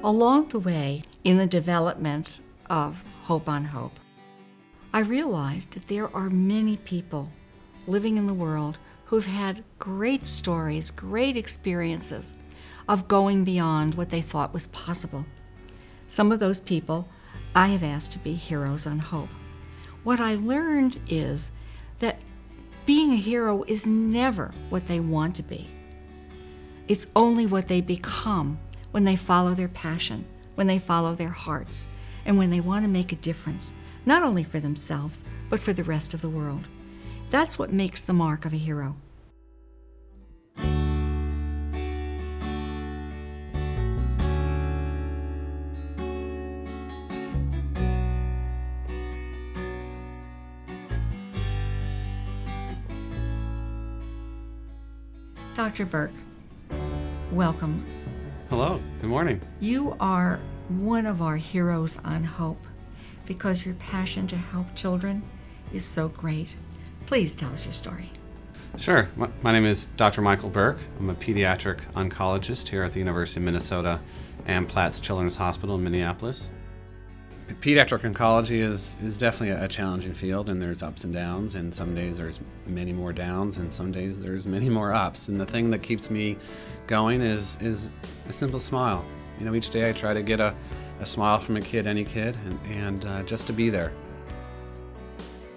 Along the way, in the development of Hope on Hope, I realized that there are many people living in the world who've had great stories, great experiences of going beyond what they thought was possible. Some of those people I have asked to be heroes on hope. What I learned is that being a hero is never what they want to be. It's only what they become when they follow their passion, when they follow their hearts, and when they want to make a difference, not only for themselves, but for the rest of the world. That's what makes the mark of a hero. Dr. Burke, welcome. Hello, good morning. You are one of our heroes on hope because your passion to help children is so great. Please tell us your story. Sure. My name is Dr. Michael Burke. I'm a pediatric oncologist here at the University of Minnesota and Platts Children's Hospital in Minneapolis. Pediatric oncology is definitely a challenging field, and there's ups and downs, and some days there's many more downs and some days there's many more ups. And the thing that keeps me going is a simple smile. You know, each day I try to get a smile from a kid, any kid, and just to be there.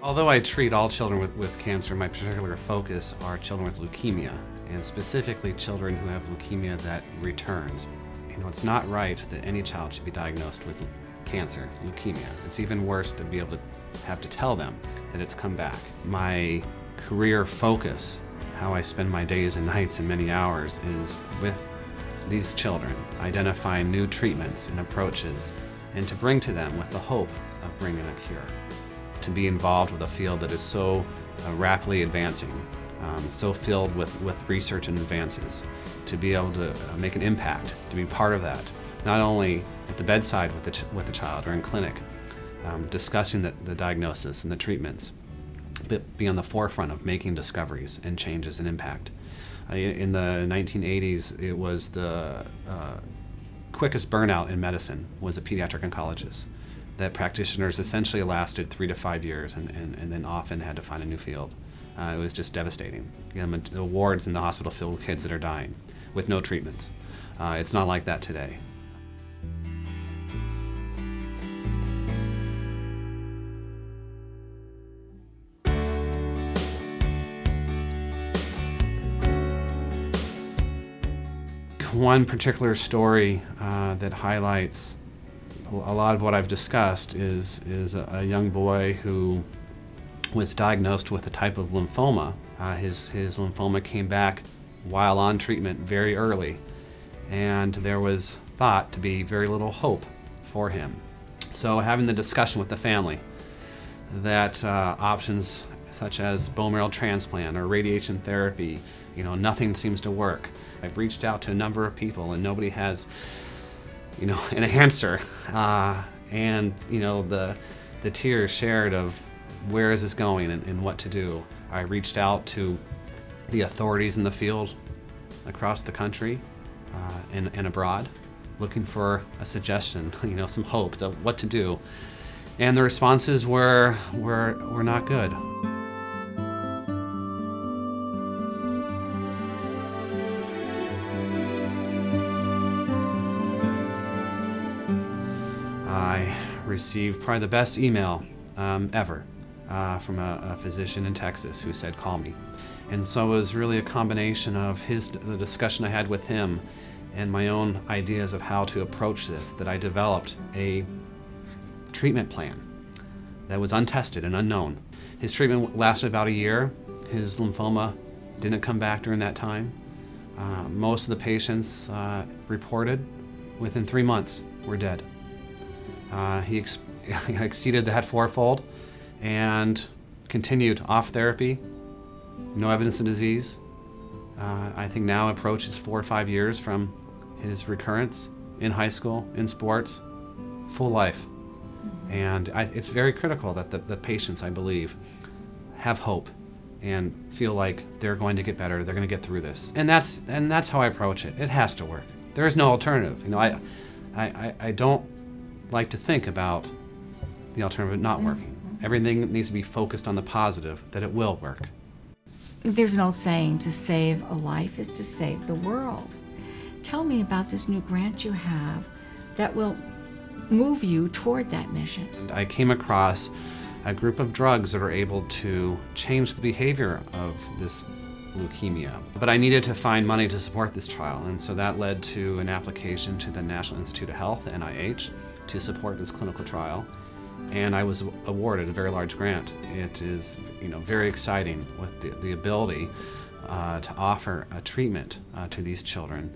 Although I treat all children with cancer, my particular focus are children with leukemia, and specifically children who have leukemia that returns. You know, it's not right that any child should be diagnosed with cancer, leukemia. It's even worse to be able to have to tell them that it's come back. My career focus, how I spend my days and nights and many hours, is with these children, identifying new treatments and approaches, and to bring to them with the hope of bringing a cure. To be involved with a field that is so rapidly advancing, so filled with research and advances, to be able to make an impact, to be part of that, not only at the bedside with the child or in clinic, discussing the diagnosis and the treatments, but be on the forefront of making discoveries and changes and impact. In the 1980s, it was the quickest burnout in medicine was a pediatric oncologist. That practitioners essentially lasted 3 to 5 years and then often had to find a new field. It was just devastating. You know, the wards in the hospital filled with kids that are dying with no treatments. It's not like that today. One particular story that highlights a lot of what I've discussed is a young boy who was diagnosed with a type of lymphoma. His lymphoma came back while on treatment very early, and there was thought to be very little hope for him. So having the discussion with the family that options such as bone marrow transplant or radiation therapy, you know, nothing seems to work. I've reached out to a number of people and nobody has, you know, an answer. And, you know, the tears shared of where is this going and what to do. I reached out to the authorities in the field across the country and abroad, looking for a suggestion, you know, some hope of what to do. And the responses were not good. I received probably the best email ever from a physician in Texas who said, call me. And so it was really a combination of the discussion I had with him and my own ideas of how to approach this that I developed a treatment plan that was untested and unknown. His treatment lasted about a year. His lymphoma didn't come back during that time. Most of the patients reported within 3 months were dead. He exceeded that fourfold and continued off therapy, no evidence of disease. I think now approaches 4 or 5 years from his recurrence in high school, in sports, full life. And it's very critical that the patients, I believe, have hope and feel like they're going to get better, they're going to get through this. And that's how I approach it. It has to work. There is no alternative. You know, I don't like to think about the alternative not working. Everything needs to be focused on the positive, that it will work. There's an old saying, to save a life is to save the world. Tell me about this new grant you have that will move you toward that mission. And I came across a group of drugs that are able to change the behavior of this leukemia. But I needed to find money to support this trial, and so that led to an application to the National Institute of Health, NIH, to support this clinical trial. And I was awarded a very large grant. It is, very exciting with the ability to offer a treatment to these children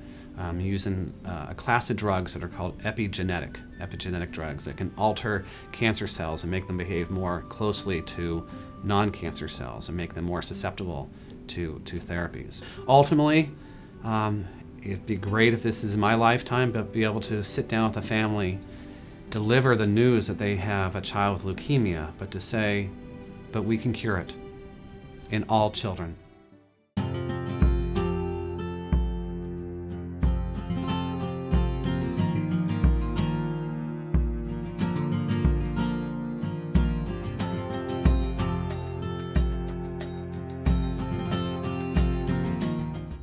using a class of drugs that are called epigenetic drugs that can alter cancer cells and make them behave more closely to non-cancer cells and make them more susceptible to therapies. Ultimately, it'd be great if this is in my lifetime, but be able to sit down with a family, deliver the news that they have a child with leukemia, but to say, but we can cure it in all children.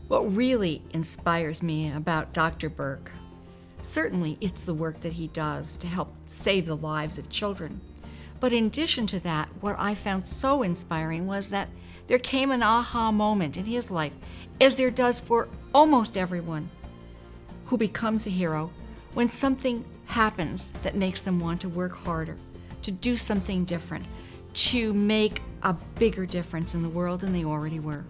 What really inspires me about Dr. Burke, certainly it's the work that he does to help save the lives of children. But in addition to that, what I found so inspiring was that there came an aha moment in his life, as there does for almost everyone who becomes a hero, when something happens that makes them want to work harder, to do something different, to make a bigger difference in the world than they already were.